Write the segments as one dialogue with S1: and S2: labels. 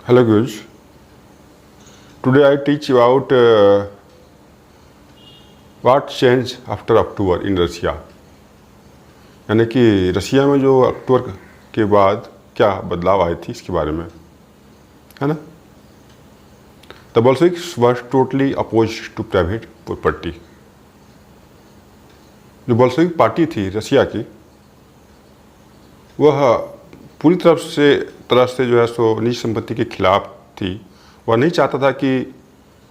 S1: Hello guys, today I teach you about what changed after October in Russia. यानी कि Russia में जो अक्टूबर के बाद क्या बदलाव आए थी इसके बारे में, है ना। The Bolsheviks was totally opposed to private property. जो बोल्शेविक पार्टी थी रशिया की, वह पूरी तरह से जो है सो निजी संपत्ति के खिलाफ थी। वह नहीं चाहता था कि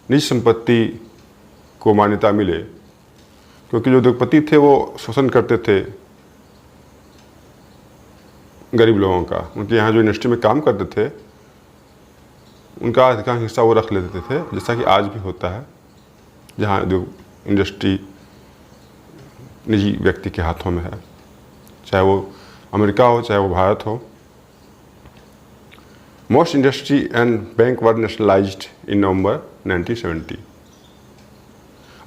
S1: निजी संपत्ति को मान्यता मिले, क्योंकि जो उद्योगपति थे वो शोषण करते थे गरीब लोगों का। उनके यहाँ जो इंडस्ट्री में काम करते थे उनका अधिकांश हिस्सा वो रख लेते थे, जैसा कि आज भी होता है, जहाँ उद्योग इंडस्ट्री निजी व्यक्ति के हाथों में है, चाहे वो अमेरिका हो चाहे वो भारत हो। Most industry and bank were nationalised in November 1970।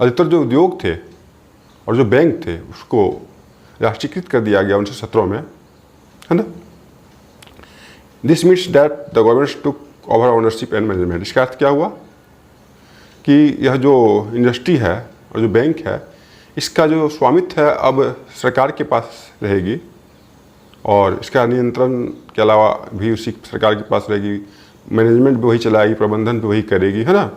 S1: अधिकतर जो उद्योग थे और जो बैंक थे उसको राष्ट्रीयकृत कर दिया गया 1917 में, है ना। This means that the government took over ownership and management. इसका अर्थ क्या हुआ कि यह जो इंडस्ट्री है और जो बैंक है, इसका जो स्वामित्व है अब सरकार के पास रहेगी, और इसका नियंत्रण के अलावा भी उसी सरकार के पास रहेगी। मैनेजमेंट भी वही चलाएगी, प्रबंधन भी वही करेगी, है ना।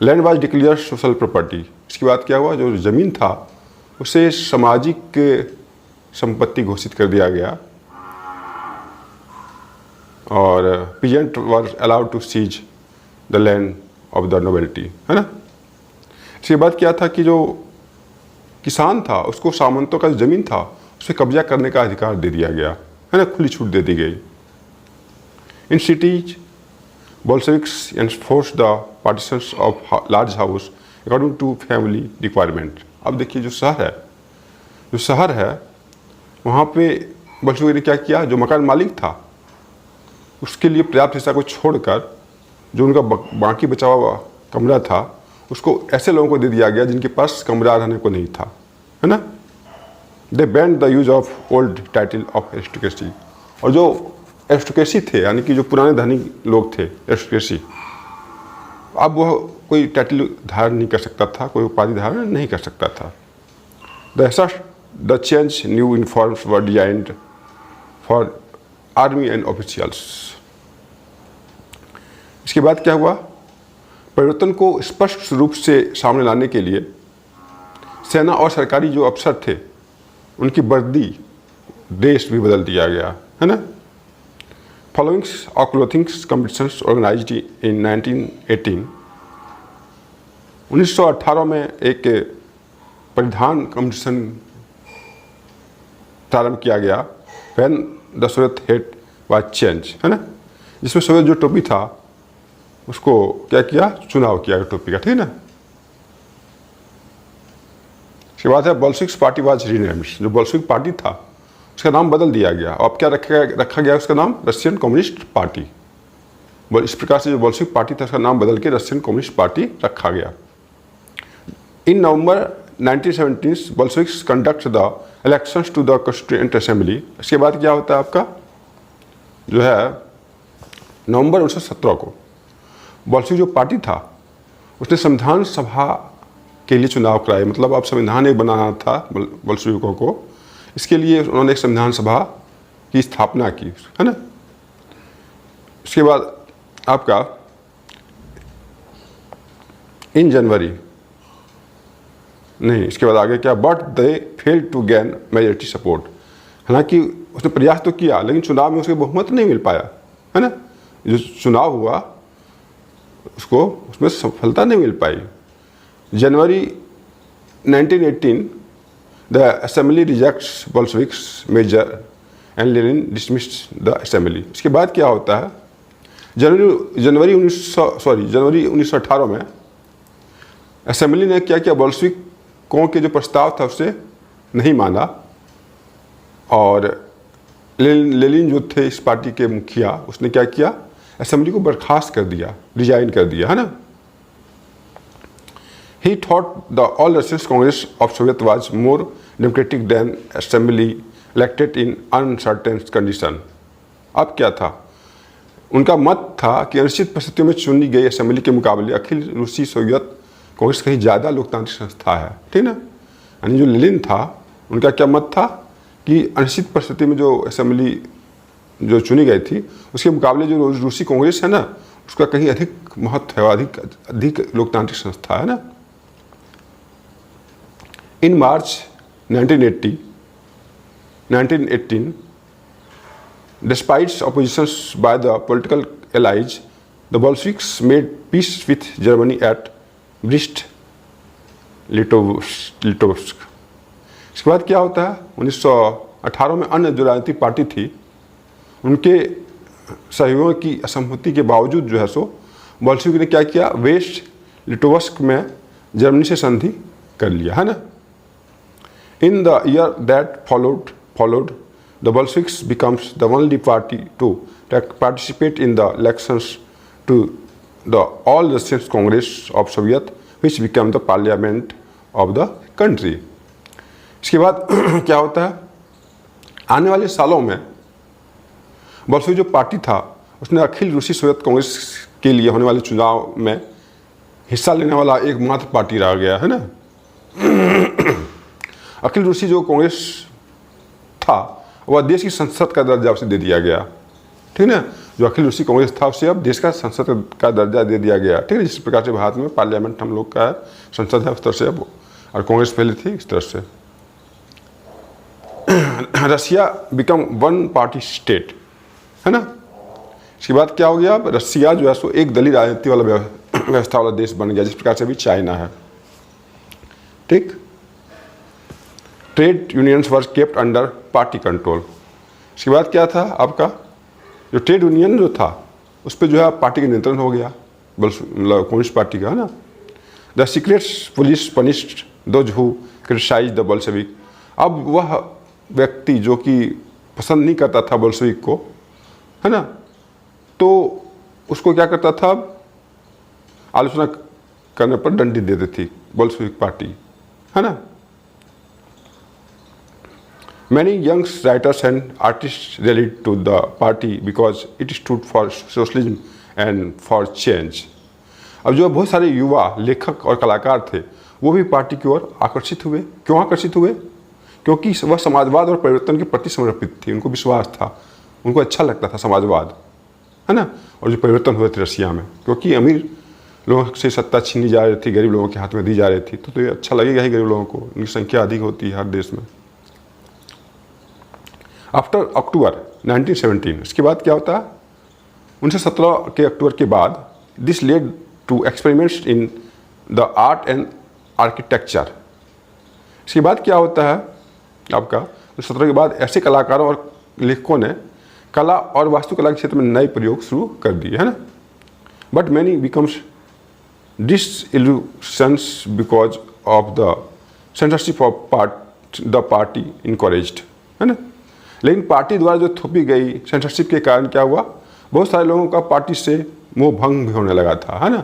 S1: Land was declare social property. इसके बाद क्या हुआ, जो ज़मीन था उसे सामाजिक संपत्ति घोषित कर दिया गया, और peasant were allowed to seize the land of the nobility, है ना। इसके बाद क्या था कि जो किसान था उसको सामंतों का ज़मीन था उसे कब्जा करने का अधिकार दे दिया गया, है ना, खुली छूट दे दी गई। In cities Bolsheviks enforce the partitions of large house according to family requirement. अब देखिए, जो शहर है वहाँ पे बोल्शेविक ने क्या किया, जो मकान मालिक था उसके लिए पर्याप्त हिस्सा को छोड़कर जो उनका बाकी बचा हुआ कमरा था उसको ऐसे लोगों को दे दिया गया जिनके पास कमरा रहने को नहीं था, है ना। They banned the use of old title of aristocracy. और जो एरिस्टोक्रेसी थे, यानी कि जो पुराने धनी लोग थे एरिस्टोक्रेसी, अब वह कोई टाइटल धारण नहीं कर सकता था, कोई उपाधि धारण नहीं कर सकता था। The change new uniforms were designed for army and officials. इसके बाद क्या हुआ, परिवर्तन को स्पष्ट रूप से सामने लाने के लिए सेना और सरकारी जो अफसर थे उनकी वर्दी ड्रेस भी बदल दिया गया, है ना। फॉलोइंग्स और क्लोथिंग्स कॉम्पिटिशन्स ऑर्गेनाइज्ड इन 1918। 1918 में एक परिधान कॉम्पिटिशन प्रारंभ किया गया, when the Soviet head was change, है ना, जिसमें सोवियत जो टोपी था उसको क्या किया, चुनाव किया टोपी का, ठीक है ना। इसके बाद है बोल्शेविक पार्टी वाज रीनेम्ड। जो बोल्शेविक पार्टी था उसका नाम बदल दिया गया। अब क्या रखा गया उसका नाम, रशियन कम्युनिस्ट पार्टी। इस प्रकार से जो बोल्शेविक पार्टी था उसका नाम बदल के रशियन कम्युनिस्ट पार्टी रखा गया। In November 1917 Bolsheviks conduct the elections to the constituent assembly. इसके बाद क्या होता है आपका, जो है नवंबर 1917 को बोल्शेविक जो पार्टी था उसने संविधान सभा के लिए चुनाव कराए। मतलब अब संविधान एक बनाना था बोल्शेविकों को, इसके लिए उन्होंने एक संविधान सभा की स्थापना की, है ना। इसके बाद आपका इन जनवरी नहीं, इसके बाद आगे क्या, but they fail to gain majority support. हालांकि उसने प्रयास तो किया लेकिन चुनाव में उसके बहुमत नहीं मिल पाया, है ना। जो चुनाव हुआ उसको उसमें सफलता नहीं मिल पाई। January 1918 the assembly rejects Bolsheviks major and Lenin dismissed the assembly. इसके बाद क्या होता है, जनवरी 1918 में असेंबली ने क्या किया, बोल्शेविकों के जो प्रस्ताव था उसे नहीं माना, और लेनिन जो थे इस पार्टी के मुखिया, उसने क्या किया, असेंबली को बर्खास्त कर दिया, रिजाइन कर दिया, है ना। He thought the All Russian Congress of Soviet was more democratic than assembly elected in uncertain condition। अब क्या था, उनका मत था कि अनिश्चित परिस्थितियों में चुनी गई असेंबली के मुकाबले अखिल रूसी सोवियत कांग्रेस कहीं ज़्यादा लोकतांत्रिक संस्था है, ठीक ना। यानी जो लेनिन था उनका क्या मत था कि अनिश्चित परिस्थिति में जो असेंबली जो चुनी गई थी उसके मुकाबले जो रूसी कांग्रेस है ना उसका कहीं अधिक महत्व है, अधिक लोकतांत्रिक संस्था है ना। इन मार्च 1918, despite oppositions by the political allies, the Bolsheviks made peace with Germany at Brest-Litovsk. इसके बाद क्या होता है, 1918 में अन्य जो राजनीतिक पार्टी थी उनके सहयोगों की असहमति के बावजूद जो है सो बोल्शेविक ने क्या किया, वेस्ट लिटोवस्क में जर्मनी से संधि कर लिया, है ना। In the year that followed, the Bolsheviks becomes the only party to participate in the elections to the All Russian Congress of Soviet, which became the parliament of the country. इसके बाद क्या होता है, आने वाले सालों में बोल्शेविक जो पार्टी था उसने अखिल रूसी सोवियत कांग्रेस के लिए होने वाले चुनाव में हिस्सा लेने वाला एकमात्र पार्टी रह गया, है ना। अखिल रूसी जो कांग्रेस था वह देश की संसद का दर्जा उसे दे दिया गया, ठीक है ना। जो अखिल रूसी कांग्रेस था उसे अब देश का संसद का दर्जा दे दिया गया, ठीक है। जिस प्रकार से भारत में पार्लियामेंट हम लोग का है, संसद है, उस तरह से अब, और कांग्रेस पहले थी इस तरह से। रसिया बिकम वन पार्टी स्टेट, है ना। इसके बाद क्या हो गया, अब रसिया जो है सो एक दलीय राजनीति वाला व्यवस्था वाला देश बन गया, जिस प्रकार से अभी चाइना है, ठीक। ट्रेड यूनियंस वर केप्ट अंडर पार्टी कंट्रोल। इसके बाद क्या था, आपका जो ट्रेड यूनियन जो था उस पर जो है पार्टी का नियंत्रण हो गया, मतलब कम्युनिस्ट पार्टी का, है ना। The secret police punished those who criticise the Bolshevik. अब वह व्यक्ति जो कि पसंद नहीं करता था बोल्शेविक को, है ना, तो उसको क्या करता था, आलोचना करने पर दंड देती थी बोल्शेविक पार्टी, है ना। Many young writers and artists rallied to the party because it stood for socialism and for change. अब जो बहुत सारे युवा लेखक और कलाकार थे वो भी पार्टी की ओर आकर्षित हुए। क्यों आकर्षित हुए? क्योंकि वह समाजवाद और परिवर्तन के प्रति समर्पित थी, उनको विश्वास था, उनको अच्छा लगता था समाजवाद, है ना। और जो परिवर्तन हुए थे रसिया में, क्योंकि अमीर लोगों से सत्ता छीनी जा रही थी, गरीब लोगों के हाथ में दी जा रही थी, तो ये अच्छा लगेगा ही गरीब लोगों को, उनकी संख्या अधिक होती है हर देश में। आफ्टर अक्टूबर 1917, इसके बाद क्या होता है, 1917 के अक्टूबर के बाद, this led to experiments in the art and architecture. इसके बाद क्या होता है आपका, 1917 के बाद ऐसे कलाकारों और लेखकों ने कला और वास्तुकला के क्षेत्र में नए प्रयोग शुरू कर दिए, है ना। But many becomes disillusions because of the censorship of the party encouraged, है ना। लेकिन पार्टी द्वारा जो थोपी गई सेंसरशिप के कारण क्या हुआ, बहुत सारे लोगों का पार्टी से मोह भंग भी होने लगा था, है ना।